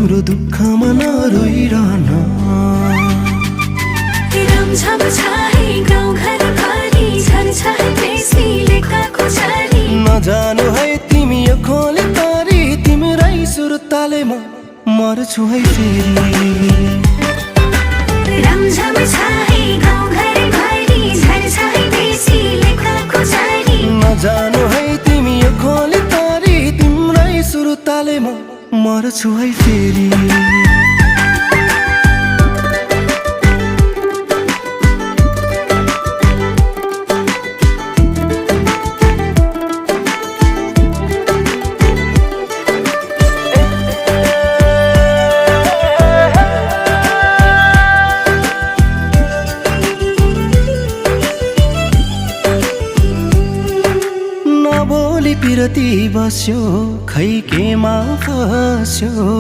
तिम्रो दुःखमा नरोइरहन। रमझम छाहे गाउँघर भरि छरछाहे बेसी लेखाको छारी। नजानु है तिमी यो खोले तारी तिम्रै सुरतालेमा मर्छु है फेरि। रमझम छाहे गाउँघर भरि छरछाहे बेसी लेखाको छारी। नजानु है तिमी यो खोले तारी तिम्रै सुरतालेमा मर्छु है फेरि। नबोली पिरती बस्यो खै केमा फस्यो।